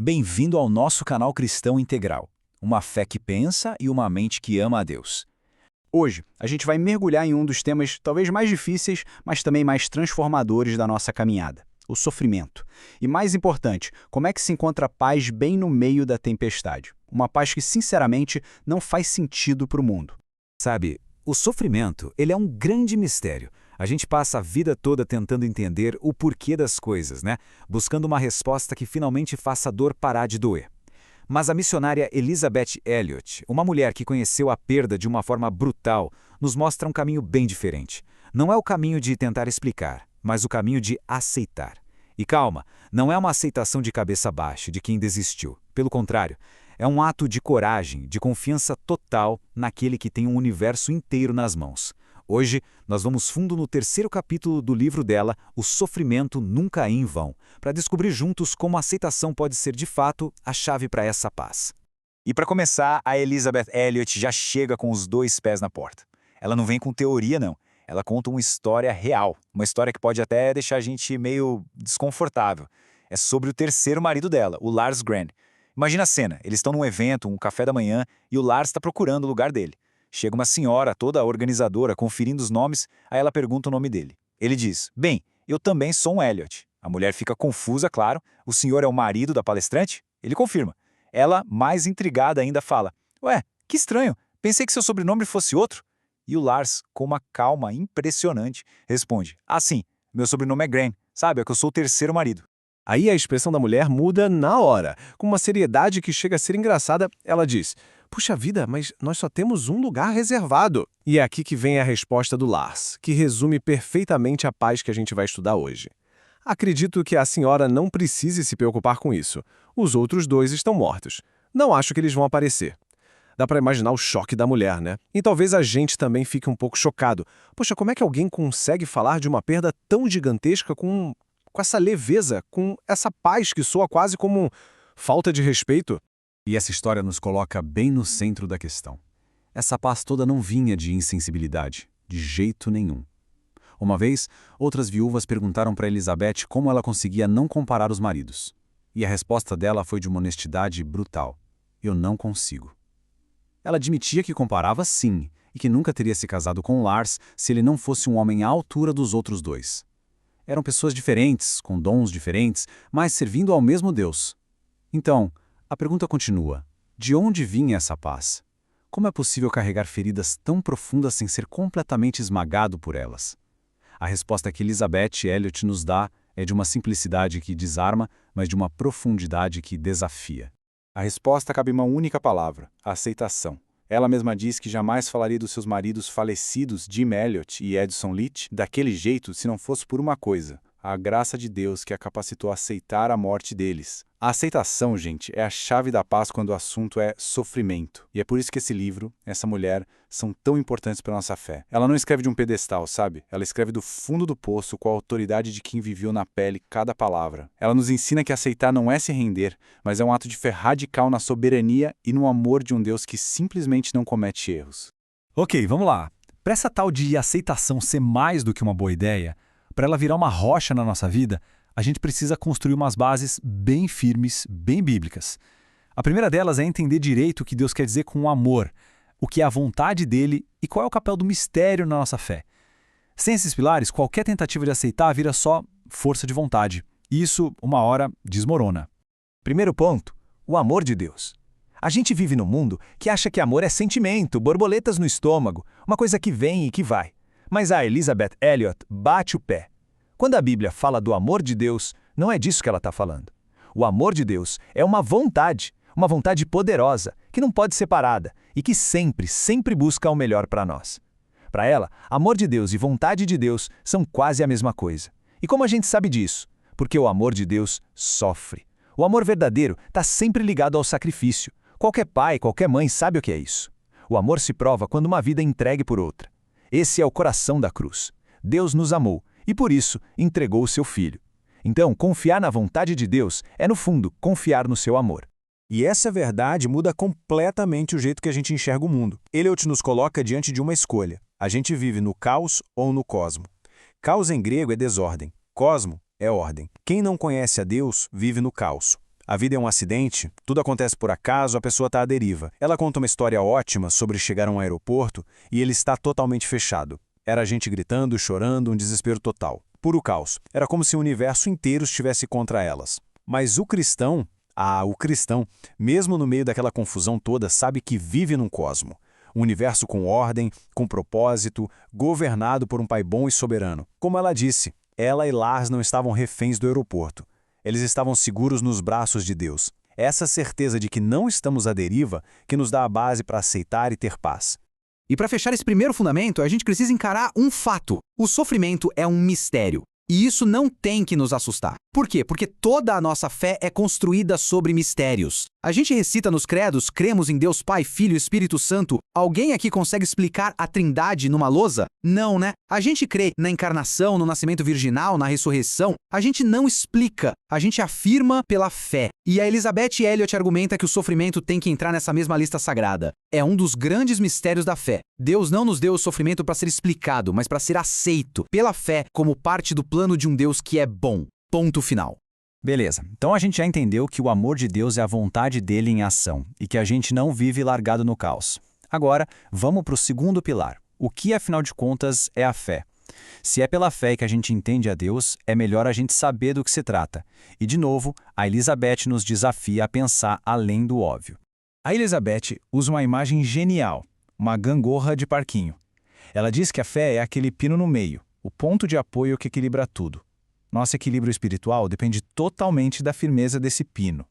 Bem-vindo ao nosso canal Cristão Integral, uma fé que pensa e uma mente que ama a Deus. Hoje, a gente vai mergulhar em um dos temas talvez mais difíceis, mas também mais transformadores da nossa caminhada, o sofrimento. E mais importante, como é que se encontra paz bem no meio da tempestade? Uma paz que, sinceramente, não faz sentido para o mundo. Sabe, o sofrimento, ele é um grande mistério. A gente passa a vida toda tentando entender o porquê das coisas, né? Buscando uma resposta que finalmente faça a dor parar de doer. Mas a missionária Elisabeth Elliot, uma mulher que conheceu a perda de uma forma brutal, nos mostra um caminho bem diferente. Não é o caminho de tentar explicar, mas o caminho de aceitar. E calma, não é uma aceitação de cabeça baixa de quem desistiu. Pelo contrário, é um ato de coragem, de confiança total naquele que tem um universo inteiro nas mãos. Hoje, nós vamos fundo no terceiro capítulo do livro dela, O Sofrimento Nunca é em Vão, para descobrir juntos como a aceitação pode ser, de fato, a chave para essa paz. E para começar, a Elisabeth Elliot já chega com os dois pés na porta. Ela não vem com teoria, não. Ela conta uma história real, uma história que pode até deixar a gente meio desconfortável. É sobre o terceiro marido dela, o Lars Gren. Imagina a cena, eles estão num evento, um café da manhã, e o Lars está procurando o lugar dele. Chega uma senhora, toda organizadora, conferindo os nomes, aí ela pergunta o nome dele. Ele diz, bem, eu também sou um Elliot. A mulher fica confusa, claro. O senhor é o marido da palestrante? Ele confirma. Ela, mais intrigada ainda, fala, ué, que estranho, pensei que seu sobrenome fosse outro. E o Lars, com uma calma impressionante, responde, ah sim, meu sobrenome é Gren, sabe, é que eu sou o terceiro marido. Aí a expressão da mulher muda na hora. Com uma seriedade que chega a ser engraçada, ela diz, puxa vida, mas nós só temos um lugar reservado. E é aqui que vem a resposta do Lars, que resume perfeitamente a paz que a gente vai estudar hoje. Acredito que a senhora não precise se preocupar com isso. Os outros dois estão mortos. Não acho que eles vão aparecer. Dá para imaginar o choque da mulher, né? E talvez a gente também fique um pouco chocado. Poxa, como é que alguém consegue falar de uma perda tão gigantesca com essa leveza, com essa paz que soa quase como falta de respeito? E essa história nos coloca bem no centro da questão. Essa paz toda não vinha de insensibilidade, de jeito nenhum. Uma vez, outras viúvas perguntaram para Elizabeth como ela conseguia não comparar os maridos. E a resposta dela foi de uma honestidade brutal. Eu não consigo. Ela admitia que comparava sim, e que nunca teria se casado com Lars se ele não fosse um homem à altura dos outros dois. Eram pessoas diferentes, com dons diferentes, mas servindo ao mesmo Deus. Então, a pergunta continua, de onde vinha essa paz? Como é possível carregar feridas tão profundas sem ser completamente esmagado por elas? A resposta que Elisabeth Elliot nos dá é de uma simplicidade que desarma, mas de uma profundidade que desafia. A resposta cabe em uma única palavra, a aceitação. Ela mesma diz que jamais falaria dos seus maridos falecidos, Jim Elliot e Edson Leach, daquele jeito se não fosse por uma coisa, a graça de Deus que a capacitou a aceitar a morte deles. A aceitação, gente, é a chave da paz quando o assunto é sofrimento. E é por isso que esse livro, essa mulher, são tão importantes para a nossa fé. Ela não escreve de um pedestal, sabe? Ela escreve do fundo do poço com a autoridade de quem viveu na pele cada palavra. Ela nos ensina que aceitar não é se render, mas é um ato de fé radical na soberania e no amor de um Deus que simplesmente não comete erros. Ok, vamos lá. Para essa tal de aceitação ser mais do que uma boa ideia, para ela virar uma rocha na nossa vida, a gente precisa construir umas bases bem firmes, bem bíblicas. A primeira delas é entender direito o que Deus quer dizer com amor, o que é a vontade dele e qual é o papel do mistério na nossa fé. Sem esses pilares, qualquer tentativa de aceitar vira só força de vontade. E isso, uma hora, desmorona. Primeiro ponto, o amor de Deus. A gente vive num mundo que acha que amor é sentimento, borboletas no estômago, uma coisa que vem e que vai. Mas a Elisabeth Elliot bate o pé. Quando a Bíblia fala do amor de Deus, não é disso que ela está falando. O amor de Deus é uma vontade poderosa, que não pode ser parada e que sempre, sempre busca o melhor para nós. Para ela, amor de Deus e vontade de Deus são quase a mesma coisa. E como a gente sabe disso? Porque o amor de Deus sofre. O amor verdadeiro está sempre ligado ao sacrifício. Qualquer pai, qualquer mãe sabe o que é isso. O amor se prova quando uma vida é entregue por outra. Esse é o coração da cruz. Deus nos amou e, por isso, entregou o seu Filho. Então, confiar na vontade de Deus é, no fundo, confiar no seu amor. E essa verdade muda completamente o jeito que a gente enxerga o mundo. Elliot nos coloca diante de uma escolha. A gente vive no caos ou no cosmo. Caos em grego é desordem. Cosmo é ordem. Quem não conhece a Deus vive no caos. A vida é um acidente, tudo acontece por acaso, a pessoa está à deriva. Ela conta uma história ótima sobre chegar a um aeroporto e ele está totalmente fechado. Era gente gritando, chorando, um desespero total. Puro caos. Era como se o universo inteiro estivesse contra elas. Mas o cristão, mesmo no meio daquela confusão toda, sabe que vive num cosmo. Um universo com ordem, com propósito, governado por um pai bom e soberano. Como ela disse, ela e Lars não estavam reféns do aeroporto. Eles estavam seguros nos braços de Deus. Essa certeza de que não estamos à deriva que nos dá a base para aceitar e ter paz. E para fechar esse primeiro fundamento, a gente precisa encarar um fato. O sofrimento é um mistério. E isso não tem que nos assustar. Por quê? Porque toda a nossa fé é construída sobre mistérios. A gente recita nos credos, cremos em Deus Pai, Filho e Espírito Santo. Alguém aqui consegue explicar a Trindade numa lousa? Não, né? A gente crê na encarnação, no nascimento virginal, na ressurreição. A gente não explica, a gente afirma pela fé. E a Elizabeth Elliot argumenta que o sofrimento tem que entrar nessa mesma lista sagrada. É um dos grandes mistérios da fé. Deus não nos deu o sofrimento para ser explicado, mas para ser aceito pela fé como parte do plano de um Deus que é bom. Ponto final. Beleza, então a gente já entendeu que o amor de Deus é a vontade dele em ação e que a gente não vive largado no caos. Agora, vamos para o segundo pilar. O que, afinal de contas, é a fé? Se é pela fé que a gente entende a Deus, é melhor a gente saber do que se trata. E, de novo, a Elizabeth nos desafia a pensar além do óbvio. A Elizabeth usa uma imagem genial, uma gangorra de parquinho. Ela diz que a fé é aquele pino no meio, o ponto de apoio que equilibra tudo. Nosso equilíbrio espiritual depende totalmente da firmeza desse pino.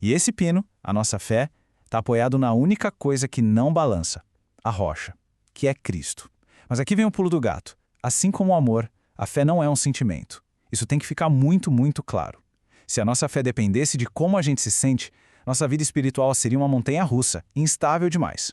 E esse pino, a nossa fé, está apoiado na única coisa que não balança, a rocha, que é Cristo. Mas aqui vem o pulo do gato. Assim como o amor, a fé não é um sentimento. Isso tem que ficar muito, muito claro. Se a nossa fé dependesse de como a gente se sente, nossa vida espiritual seria uma montanha-russa, instável demais.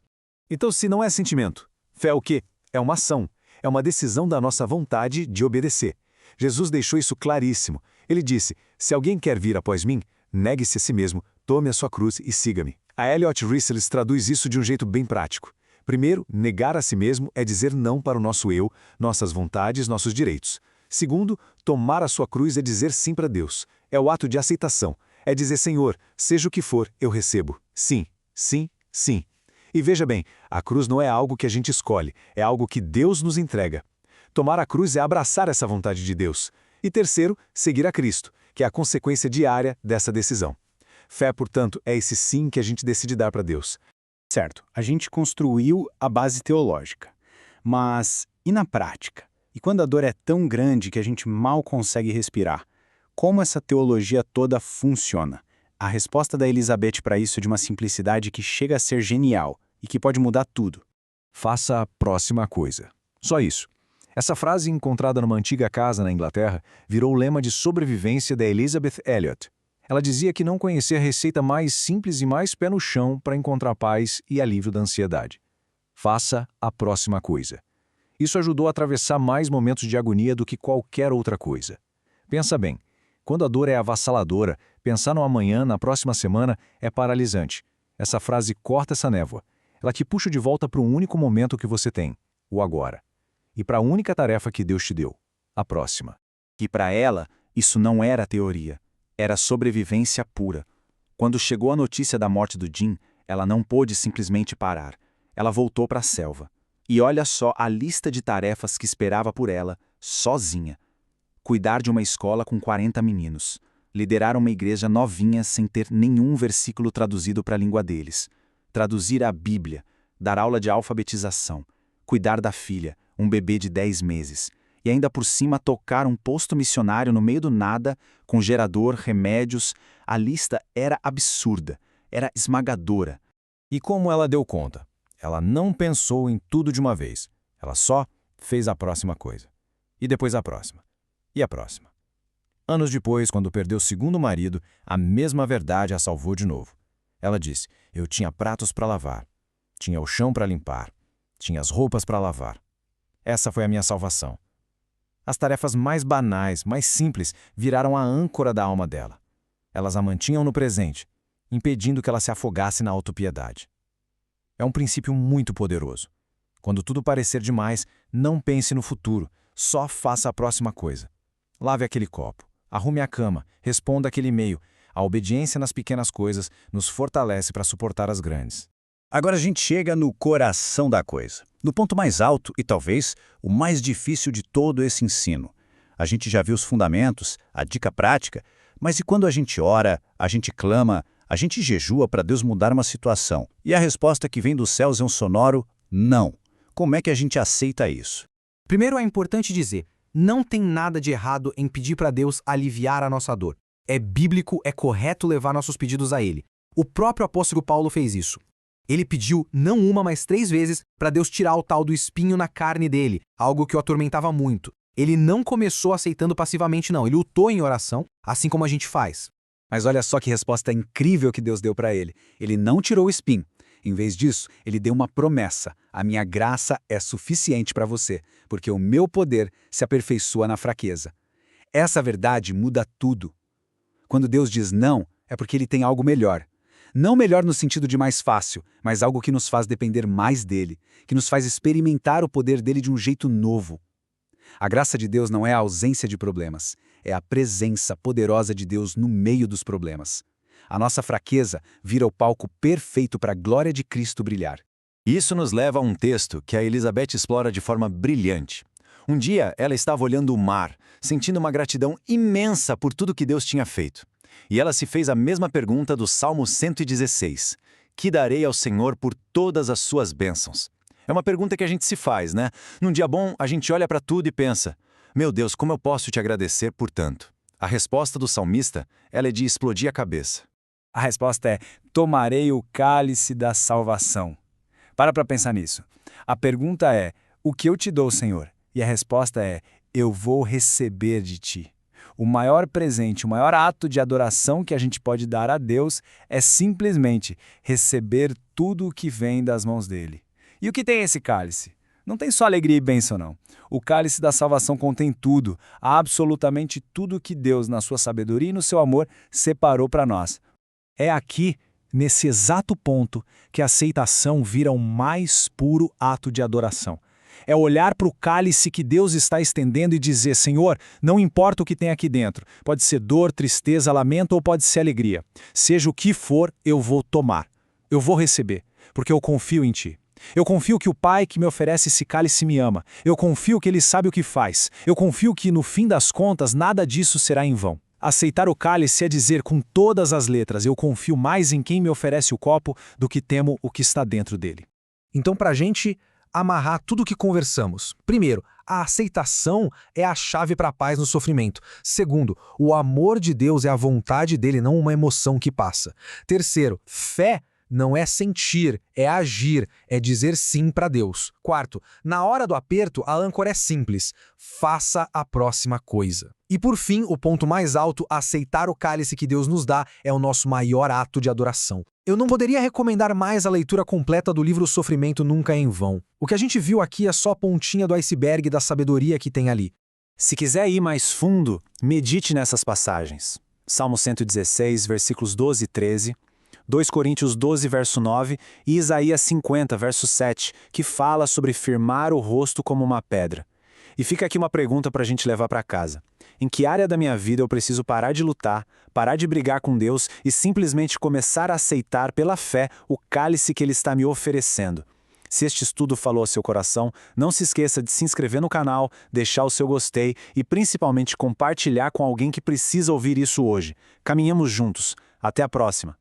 Então, se não é sentimento, fé é o quê? É uma ação. É uma decisão da nossa vontade de obedecer. Jesus deixou isso claríssimo. Ele disse, se alguém quer vir após mim, negue-se a si mesmo, tome a sua cruz e siga-me. A Elliot Risseles traduz isso de um jeito bem prático. Primeiro, negar a si mesmo é dizer não para o nosso eu, nossas vontades, nossos direitos. Segundo, tomar a sua cruz é dizer sim para Deus. É o ato de aceitação. É dizer, Senhor, seja o que for, eu recebo. Sim, sim, sim. E veja bem, a cruz não é algo que a gente escolhe, é algo que Deus nos entrega. Tomar a cruz é abraçar essa vontade de Deus. E terceiro, seguir a Cristo, que é a consequência diária dessa decisão. Fé, portanto, é esse sim que a gente decide dar para Deus. Certo, a gente construiu a base teológica. Mas e na prática? E quando a dor é tão grande que a gente mal consegue respirar? Como essa teologia toda funciona? A resposta da Elizabeth para isso é de uma simplicidade que chega a ser genial e que pode mudar tudo. Faça a próxima coisa. Só isso. Essa frase, encontrada numa antiga casa na Inglaterra, virou o lema de sobrevivência da Elizabeth Elliot. Ela dizia que não conhecia a receita mais simples e mais pé no chão para encontrar paz e alívio da ansiedade. Faça a próxima coisa. Isso ajudou a atravessar mais momentos de agonia do que qualquer outra coisa. Pensa bem, quando a dor é avassaladora, pensar no amanhã, na próxima semana, é paralisante. Essa frase corta essa névoa. Ela te puxa de volta para um único momento que você tem, o agora. E para a única tarefa que Deus te deu, a próxima. E para ela, isso não era teoria. Era sobrevivência pura. Quando chegou a notícia da morte do Jim, ela não pôde simplesmente parar. Ela voltou para a selva. E olha só a lista de tarefas que esperava por ela, sozinha. Cuidar de uma escola com 40 meninos. Liderar uma igreja novinha sem ter nenhum versículo traduzido para a língua deles. Traduzir a Bíblia. Dar aula de alfabetização. Cuidar da filha, um bebê de 10 meses. E ainda por cima tocar um posto missionário no meio do nada, com gerador, remédios. A lista era absurda, era esmagadora. E como ela deu conta? Ela não pensou em tudo de uma vez. Ela só fez a próxima coisa. E depois a próxima. E a próxima. Anos depois, quando perdeu o segundo marido, a mesma verdade a salvou de novo. Ela disse, eu tinha pratos para lavar. Tinha o chão para limpar. Tinha as roupas para lavar. Essa foi a minha salvação. As tarefas mais banais, mais simples, viraram a âncora da alma dela. Elas a mantinham no presente, impedindo que ela se afogasse na autopiedade. É um princípio muito poderoso. Quando tudo parecer demais, não pense no futuro, só faça a próxima coisa. Lave aquele copo, arrume a cama, responda aquele e-mail. A obediência nas pequenas coisas nos fortalece para suportar as grandes. Agora a gente chega no coração da coisa, no ponto mais alto e talvez o mais difícil de todo esse ensino. A gente já viu os fundamentos, a dica prática, mas e quando a gente ora, a gente clama, a gente jejua para Deus mudar uma situação, e a resposta que vem dos céus é um sonoro não? Como é que a gente aceita isso? Primeiro é importante dizer, não tem nada de errado em pedir para Deus aliviar a nossa dor. É bíblico, é correto levar nossos pedidos a Ele. O próprio apóstolo Paulo fez isso. Ele pediu não uma, mas 3 vezes para Deus tirar o tal do espinho na carne dele, algo que o atormentava muito. Ele não começou aceitando passivamente não, ele lutou em oração, assim como a gente faz. Mas olha só que resposta incrível que Deus deu para ele. Ele não tirou o espinho. Em vez disso, ele deu uma promessa. A minha graça é suficiente para você, porque o meu poder se aperfeiçoa na fraqueza. Essa verdade muda tudo. Quando Deus diz não, é porque ele tem algo melhor. Não melhor no sentido de mais fácil, mas algo que nos faz depender mais dele, que nos faz experimentar o poder dele de um jeito novo. A graça de Deus não é a ausência de problemas, é a presença poderosa de Deus no meio dos problemas. A nossa fraqueza vira o palco perfeito para a glória de Cristo brilhar. Isso nos leva a um texto que a Elizabeth explora de forma brilhante. Um dia, ela estava olhando o mar, sentindo uma gratidão imensa por tudo que Deus tinha feito. E ela se fez a mesma pergunta do Salmo 116. Que darei ao Senhor por todas as suas bênçãos? É uma pergunta que a gente se faz, né? Num dia bom, a gente olha para tudo e pensa, meu Deus, como eu posso te agradecer por tanto? A resposta do salmista, ela é de explodir a cabeça. A resposta é: tomarei o cálice da salvação. Para pensar nisso. A pergunta é: o que eu te dou, Senhor? E a resposta é: eu vou receber de ti. O maior presente, o maior ato de adoração que a gente pode dar a Deus é simplesmente receber tudo o que vem das mãos dele. E o que tem esse cálice? Não tem só alegria e bênção, não. O cálice da salvação contém tudo, absolutamente tudo que Deus, na sua sabedoria e no seu amor, separou para nós. É aqui, nesse exato ponto, que a aceitação vira o mais puro ato de adoração. É olhar para o cálice que Deus está estendendo e dizer, Senhor, não importa o que tem aqui dentro, pode ser dor, tristeza, lamento ou pode ser alegria. Seja o que for, eu vou tomar. Eu vou receber, porque eu confio em Ti. Eu confio que o Pai que me oferece esse cálice me ama. Eu confio que Ele sabe o que faz. Eu confio que, no fim das contas, nada disso será em vão. Aceitar o cálice é dizer com todas as letras, eu confio mais em quem me oferece o copo do que temo o que está dentro dele. Então, para a gente amarrar tudo o que conversamos. Primeiro, a aceitação é a chave para a paz no sofrimento. Segundo, o amor de Deus é a vontade dele, não uma emoção que passa. Terceiro, fé não é sentir, é agir, é dizer sim para Deus. Quarto, na hora do aperto, a âncora é simples. Faça a próxima coisa. E por fim, o ponto mais alto, aceitar o cálice que Deus nos dá, é o nosso maior ato de adoração. Eu não poderia recomendar mais a leitura completa do livro O Sofrimento Nunca é em Vão. O que a gente viu aqui é só a pontinha do iceberg da sabedoria que tem ali. Se quiser ir mais fundo, medite nessas passagens. Salmo 116, versículos 12 e 13, 2 Coríntios 12, verso 9 e Isaías 50, verso 7, que fala sobre firmar o rosto como uma pedra. E fica aqui uma pergunta para a gente levar para casa. Em que área da minha vida eu preciso parar de lutar, parar de brigar com Deus e simplesmente começar a aceitar pela fé o cálice que Ele está me oferecendo? Se este estudo falou ao seu coração, não se esqueça de se inscrever no canal, deixar o seu gostei e principalmente compartilhar com alguém que precisa ouvir isso hoje. Caminhamos juntos. Até a próxima!